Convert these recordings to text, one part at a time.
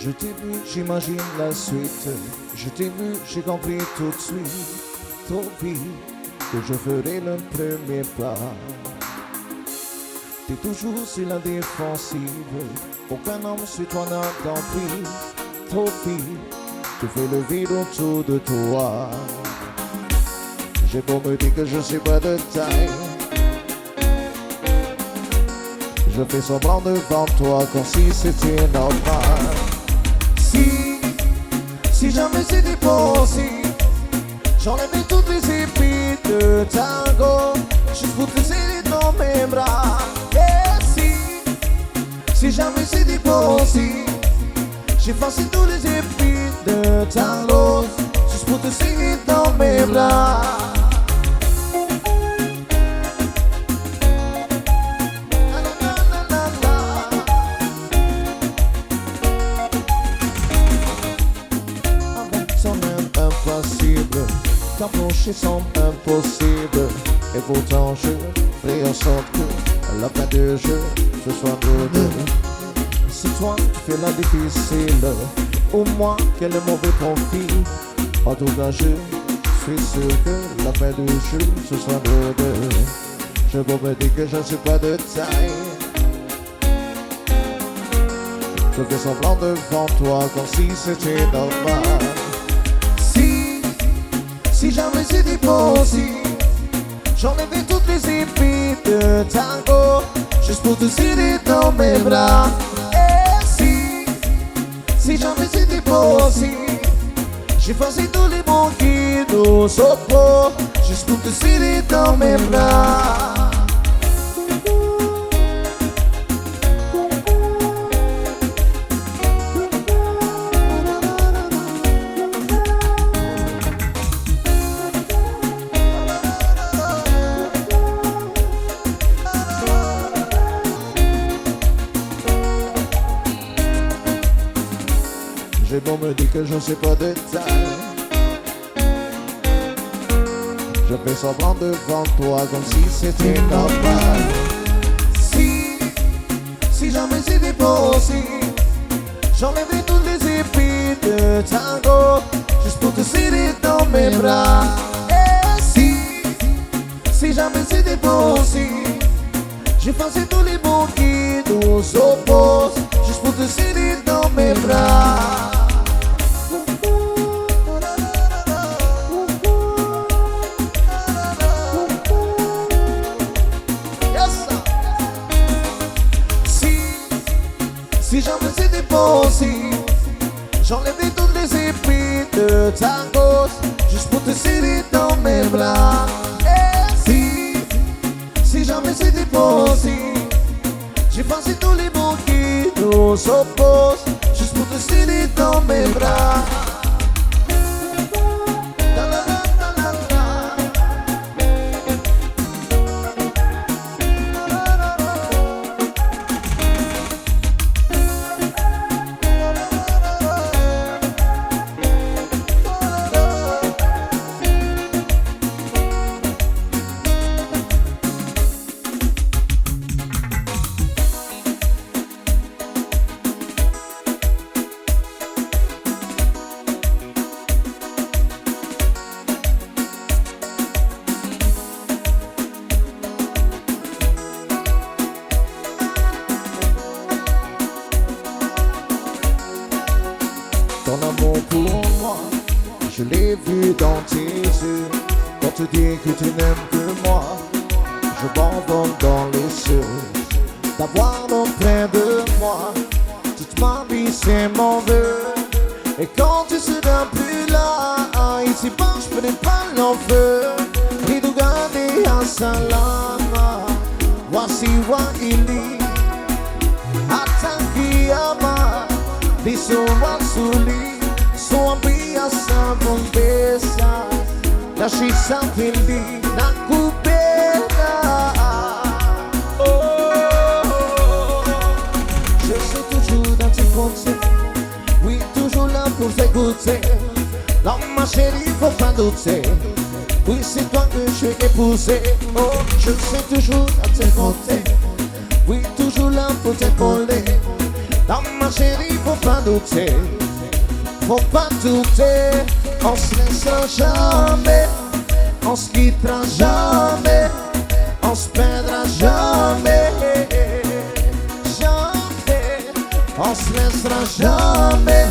Je t'ai vu, j'imagine la suite. Je t'ai vu, j'ai compris tout de suite, trop vite, que je ferai le premier pas. T'es toujours sur la défensive, aucun homme sur toi n'a d'emprise. Trop vite, tu fais le vide autour de toi. J'ai beau me dire que je suis pas de taille, je fais semblant devant toi comme si c'était normal. Si jamais c'était possible, j'enlèverais toutes les épines de tango, juste pour te serrer dans mes bras. Et si jamais c'était possible, j'effacerais toutes les épines de tango, juste pour te serrer dans mes bras. T'approcher semble impossible, et pourtant je ferai en sorte que à la fin du jeu, ce soit nous deux. C'est toi qui fais la difficile, ou moi qui ai le mauvais profil. En tout cas je suis sûr que la fin du jeu, ce soit nous deux. Je peux me dire que je ne suis pas de taille, je fais semblant devant toi comme si c'était normal. Si jamais c'était possible, j'enlèverais toutes les épines de tango, juste pour te serrer dans mes bras. Et si jamais c'était possible, j'effacerais tous les mots qui nous opposent, juste pour te serrer dans mes bras. J'ai beau me dire que je ne suis pas de taille, je fais semblant devant toi comme si c'était normal. Si jamais c'était possible, j'enlèverais toutes les épines de tango, juste pour te serrer dans mes bras. Et si jamais c'était possible, j'effacerais tous les mots qui nous opposent, juste pour te serrer dans mes bras. Si jamais c'était possible, j'enlèverais toutes les épines de tango, juste pour te serrer dans mes bras. Et si jamais c'était possible, j'effacerais tous les mots qui nous opposent, juste pour te serrer dans mes bras. Ton amour pour moi, je l'ai vu dans tes yeux. Quand tu dis que tu n'aimes que moi, je m'envole dans les cieux. D'avoir l'homme près de moi, toute ma vie c'est mon vœu. Et quand tu seras plus là, ici bas je peux pas l'enfeu. Et de garder un salama, voici Wahili, Atangiama. Visual-suli, suambia sa bombesa, lasci sapili na cubeta. Je suis toujours dans tes côtés, oui, toujours là pour t'écouter. Non, ma chérie, faut pas douter, oui, c'est toi que j'ai épousé. Oh, je suis toujours à tes côtés, oui, toujours là pour t'épauler. Non, ma chérie, faut pas douter, faut pas douter. On se laissera jamais, on se quittera jamais, on se perdra jamais, jamais. On se laissera jamais,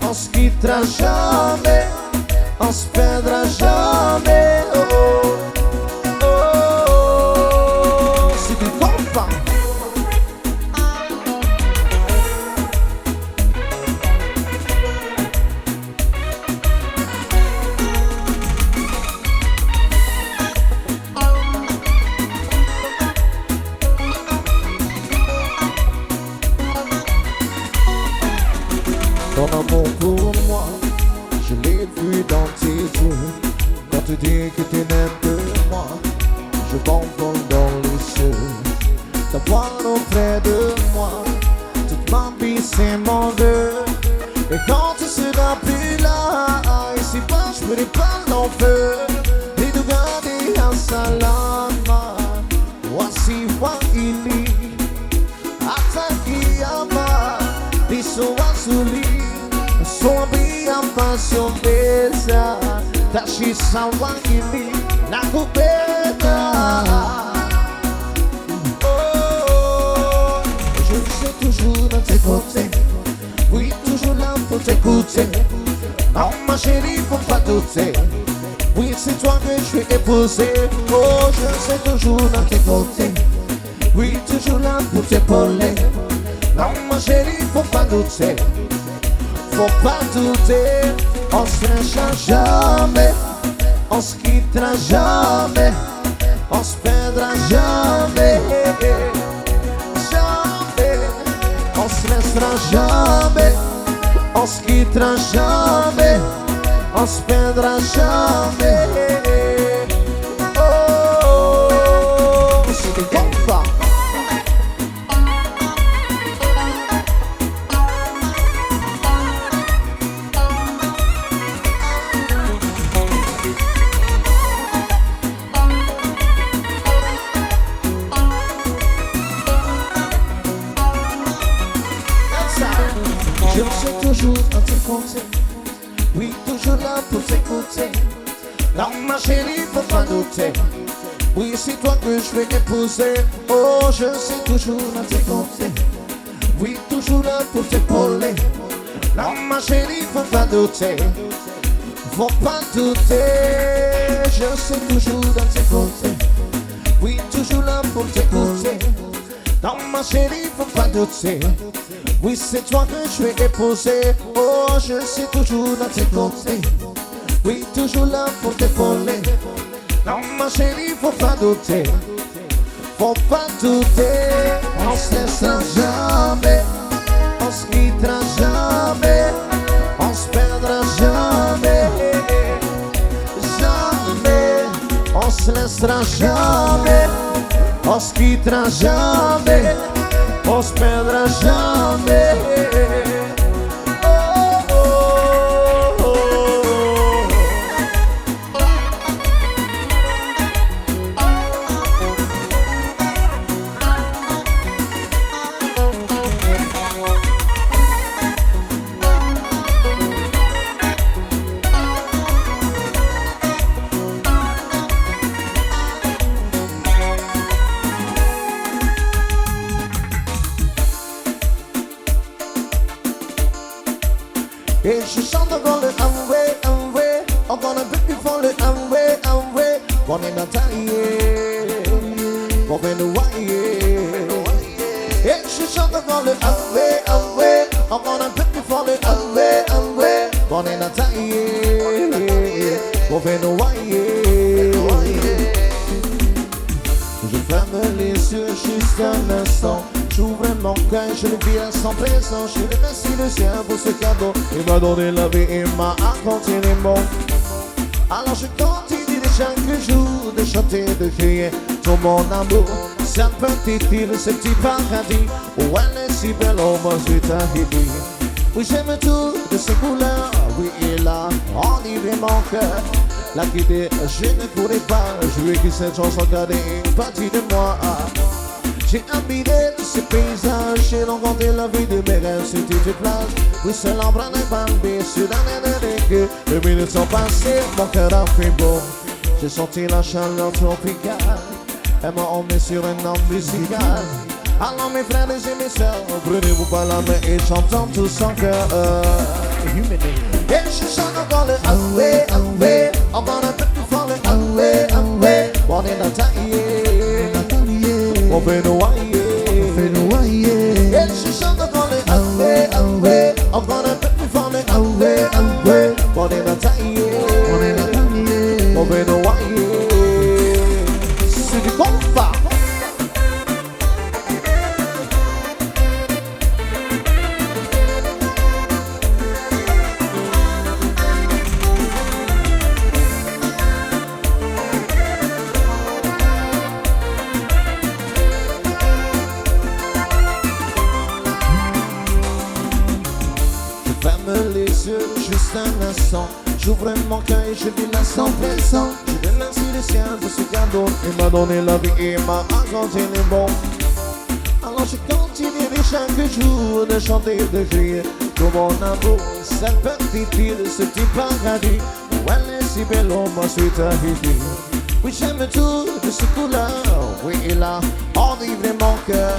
on se quittera jamais, on se perdra jamais. Oh, oh, oh, si tu comprends. Ton amour pour moi, je l'ai vu dans tes yeux. Quand tu dis que tu n'aimes que moi, je m'envole dans les cieux. T'avoir auprès de moi, toute ma vie c'est mon vœu. Et quand tu seras plus là, ici bas je ferai pas l'enfeu. Et de garder un salama, voici Wahili, Atakiyama, Diso Wasuli. Sobi apasioneza, tashisa wangili na kupenda. Oh, je suis toujours dans tes côtés, oui toujours là pour t'écouter. Non ma chérie, faut pas douter, oui c'est toi que je vais épouser. Oh, je suis toujours dans tes côtés, oui toujours là pour t'épauler. Non ma chérie, faut pas douter, faut pas douter, on se lâchera jamais, on se quittera jamais, on se perdra jamais, jamais. On se laissera jamais, on se quittera jamais, on se perdra jamais. Oh, c'est des combats. Je suis toujours à tes côtés, oui toujours là pour t'écouter. Non ma chérie, faut pas douter, oui c'est toi que je vais épouser. Oh, je suis toujours à tes côtés, oui toujours là pour t'épauler. Non ma chérie, faut pas douter, faut pas douter. Je suis toujours à tes côtés, oui toujours là pour t'écouter. Non ma chérie, faut pas douter, oui c'est toi que je vais épouser. Oh, je suis toujours à tes côtés, oui toujours là pour t'épauler. Non ma chérie, faut pas douter, faut pas douter. On se laissera jamais, on se quittera jamais, on se perdra jamais, jamais. On se laissera jamais, on se quittera jamais, on se perdra jamais. Oh, oh, oh, oh. Et je chante encore le Amway, Amway. I'm gonna pick you for the Amway, Amway. One in a tie, one in a wire. Et je chante encore le Amway, Amway. I'm gonna pick you for the Amway, Amway. One in a tie, one in a wire. Je ferme les yeux juste un instant. J'ouvre mon cœur, je le vis à son présent. Je remercie le ciel pour ce cadeau. Il m'a donné la vie, il m'a apporté les mots. Alors je continue chaque jour de chanter, de crier tout mon amour. Cette petite île, ce petit paradis où elle est si belle, au moins je t'arrive. Oui, j'aime tout de ses couleurs. Oui, il a enivré mon cœur. La quitter, je ne pourrais pas jouer que cette chanson garder une partie de moi. J'ai admiré tous ces paysages, j'ai rencontré la vie de mes rêves sur toute plage. Oui, c'est l'ombre n'est pas bien sûr l'année de que 2 minutes sont passées, mon cœur a fait beau. J'ai senti la chaleur tropicale. Elle m'a emmené sur un homme musical. Alors mes frères et mes sœurs, prenez-vous par la main et chantons tous en cœur. Et je chante encore le away, away. Encore un peu plus fort le away, away. On est dans ta on fait noyer. Et je chante encore le away, away. Encore un peu plus fort le away, away. On est dans ta on fait noyer. C'est du combat. Juste un instant, j'ouvre mon cœur et je vis l'instant présent. Je remercie le ciel pour ce cadeau. Il m'a donné la vie et m'a raconté les bons. Alors je continuerai chaque jour de chanter, de crier tout mon amour. Cette petite fille de ce petit paradis où elle est si belle, on m'a suite à Haïti. Oui, j'aime tout de ce couleur. Oui, il a enivré mon cœur.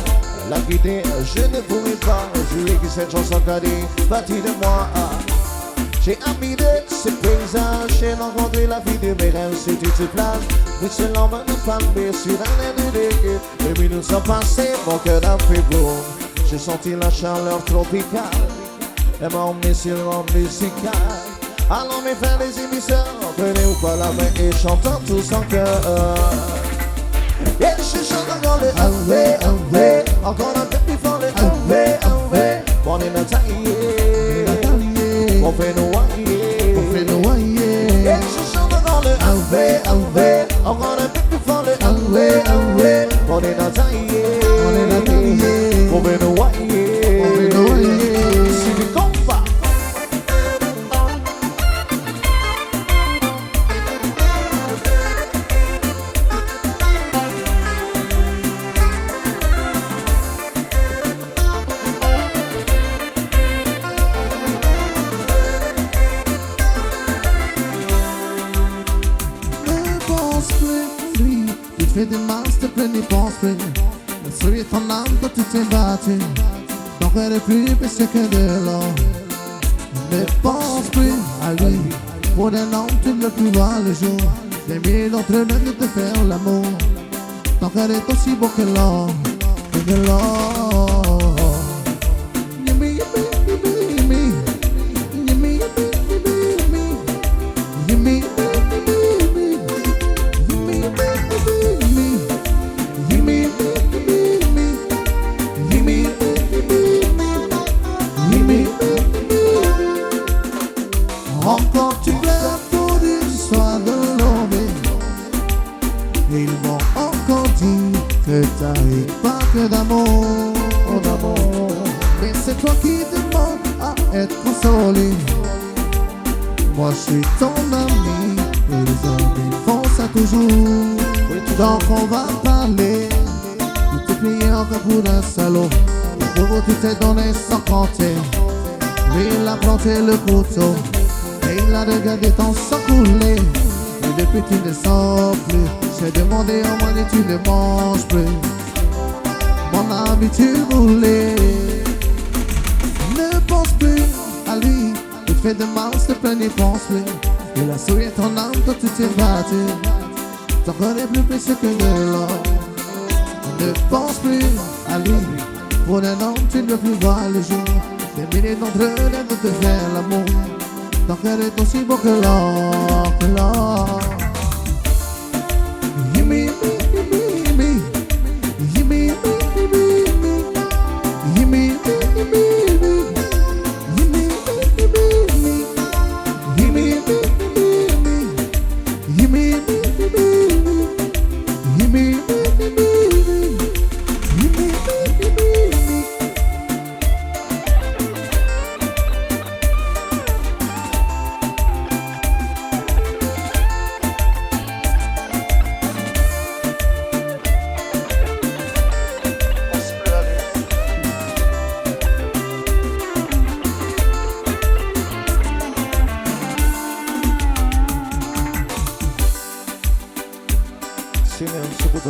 La guidée, je ne pouvais pas. Je lui ai dit cette chanson qu'a dit, partie de moi. J'ai admiré ce paysage, j'ai rencontré la vie de mes rêves sur toute plage. Oui, c'est l'homme de palmier sur un air de dégueu. Les minutes sont passées, mon cœur a fait boum. J'ai senti la chaleur tropicale. Elle m'a emmené sur un musical. Alors mes frères et mes sœurs, prenez-vous par la main et chantons tous en cœur. Et je chante encore le away, away. Encore un peu plus fort le away, away. On est dans ta on fait noyer. Et je chante dans le away, away. Encore un peu plus fort le away, away. On est dans ta on fait noyer. C'est du combat. Fais des mal, s'il te plaît, n'y pense plus. Le sourire ton âme, toi tu t'es battu. Ton cœur est plus précieux que de l'or. Ne pense plus à lui. Pour un homme, tu ne veux plus voir le jour. Des milliers d'entre eux de te faire l'amour. Ton cœur est aussi beau que l'or. Que de l'or. Gimme, gimme, gimme, gimme. Gimme, gimme, gimme, gimme. Encore tu pleures pour l'histoire de l'homme. Ils m'ont encore dit que t'arrives pas que d'amour, mais c'est toi qui demandes à être consolé. Moi je suis ton ami, et les amis font ça toujours. Donc on va parler, tu t'es plié encore pour un salaud. Pour vous tu t'es donné sans compter. Lui il a planté le couteau. Et il a regardé ton sang couler. Et depuis tu ne sors plus. J'ai demandé au moins et tu ne manges plus. Mon ami tu voulais. Ne pense plus à lui. Il te fait de mal, s'il te plaît, n'y pense plus. Il a souillé ton âme, toi tu t'es battu. Ton corps est plus précieux que de l'or. Ne pense plus à lui. Pour un homme tu ne veux plus voir le jour. Des milliers d'entre eux rêvent de te faire l'amour. Ton cœur est aussi beau que l'or, que l'or. Gimme, gimme, gimme. Gimme, gimme, gimme. Gimme, gimme, gimme. Gimme, gimme, gimme. Gimme, gimme, gimme. Gimme, gimme, gimme. Gimme, gimme, gimme. Gimme, gimme, gimme.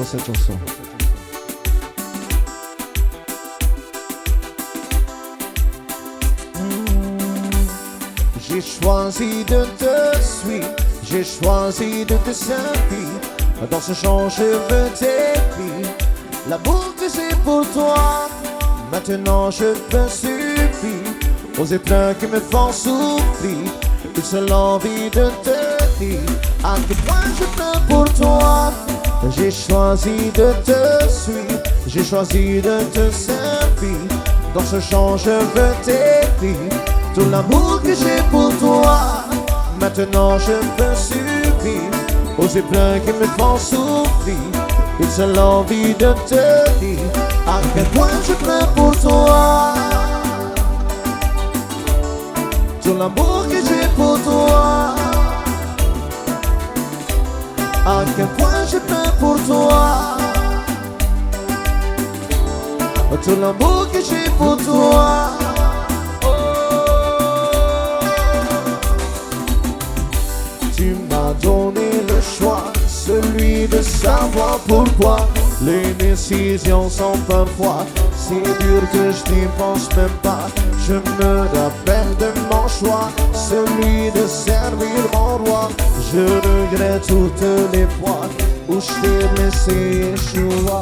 dans cette chanson. J'ai choisi de te suivre, j'ai choisi de te servir. Dans ce champ je veux t'écrire l'amour que j'ai pour toi. Maintenant je peux suffire aux épreuves qui me font souffrir. Une seule envie de te dire à quel point je pleure pour toi. J'ai choisi de te suivre, j'ai choisi de te servir. Dans ce chant je veux t'écrire tout l'amour que j'ai pour toi. Maintenant je peux suffire aux épreuves qui me font souffrir. Une seule envie de te dire à quel point je pleure pour toi. Tout l'amour que j'ai pour toi. À quel point je pleure pour toi. Tout l'amour que j'ai pour toi. Tu m'as donné le choix, celui de savoir pourquoi les décisions sont parfois si dures que je n'y pense même pas. Je me rappelle de mon choix, celui de servir mon roi. Je regrette toutes les fois où je t'ai blessé Yeshua.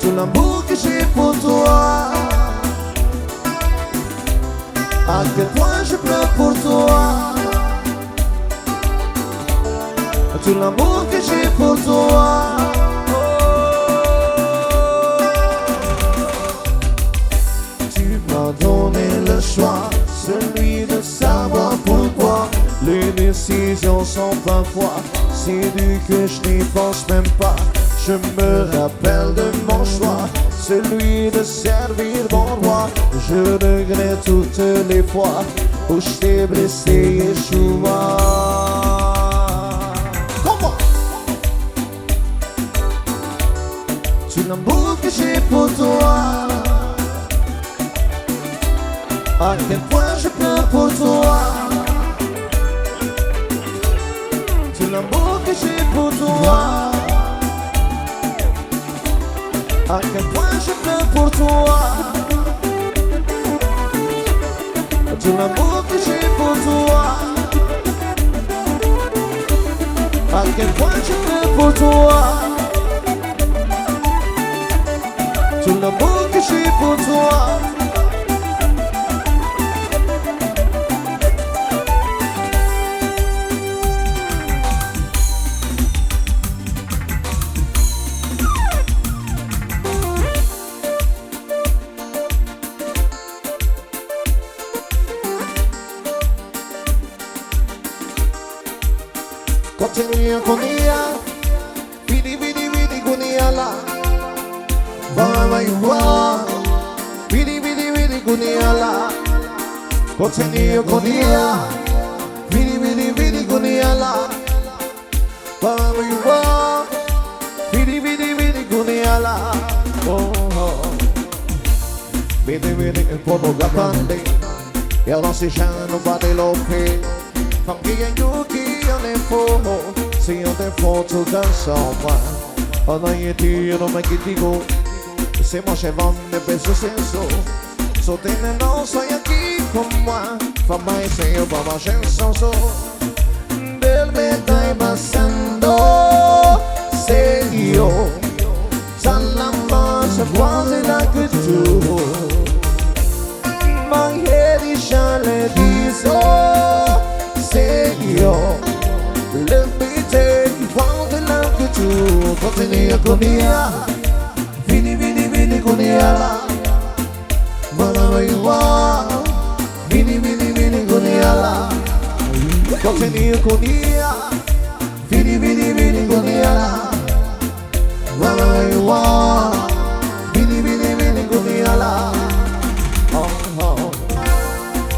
Tout l'amour que j'ai pour toi. À quel point je pleure pour toi. Tout l'amour que j'ai pour toi. Tu m'as donné le choix, celui de savoir pourquoi les décisions sont parfois si dures que je n'y pense même pas. Je me rappelle de mon choix, celui de servir mon roi. Je regrette toutes les fois où je t'ai blessé Yeshua. Comment? Tout l'amour que j'ai pour toi. À quel point je pleure pour toi. Tout l'amour que j'ai pour toi. À quel point je pleure pour toi. Tout l'amour que j'ai pour toi. À quel point je pleure pour toi. Tout l'amour que j'ai pour toi. Continue kunia, vidi vidi vidi kunia la, baba yuwa, vidi vidi vidi kunia la. Continue kunia, vidi vidi vidi kunia la, baba yuwa, vidi vidi vidi kunia la. Oh oh, vidi vidi podo gapande, e ora si sciano fate l'ope, fammi aiuti. Se io te foto dança uma Ana yeti eu não me critico Se moche vande peso senso So tene não soy aqui com moi Fa mais sem eu pa ma chanson so Del me estai passando Serio Salla mancha quasi la que tu Mangieri chale diso Serio Let me take you for the love que tu Continue kunia Vini vini vini kunia la Whatever you are Vini vini vini kunia la Continue kunia Vini vini vini kunia la Whatever you are Vini vini vini kunia la Oh oh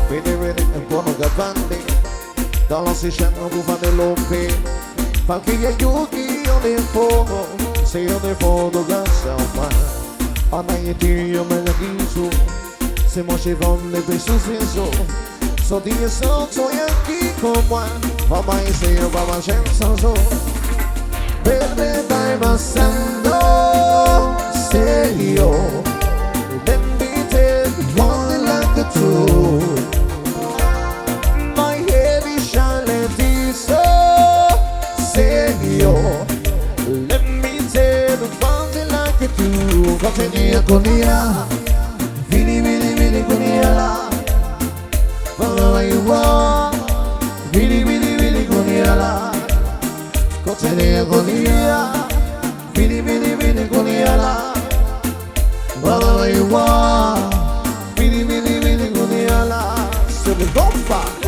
Vini vini buono gavante Dans l'ancien vous vendez l'opé Fa che gli aiuti io ne fogo Se io ne fogo grazie a me A me io me la chiso Se mo ci vende per suo senso So di so soy aquí con moi Mamma io mamma senza so per me dai passando se io remember te one like a true my head is shining so se io let me tell you one like a true continua con io vini con io là follow you want vini con io là continua con io vini con io là follow you want vini con io là se mi goffa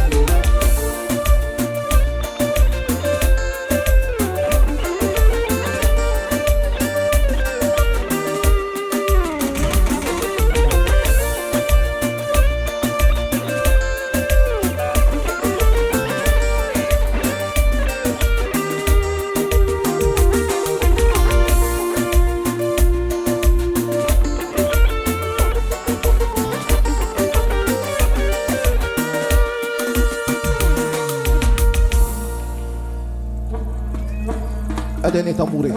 Ada ni tamburi.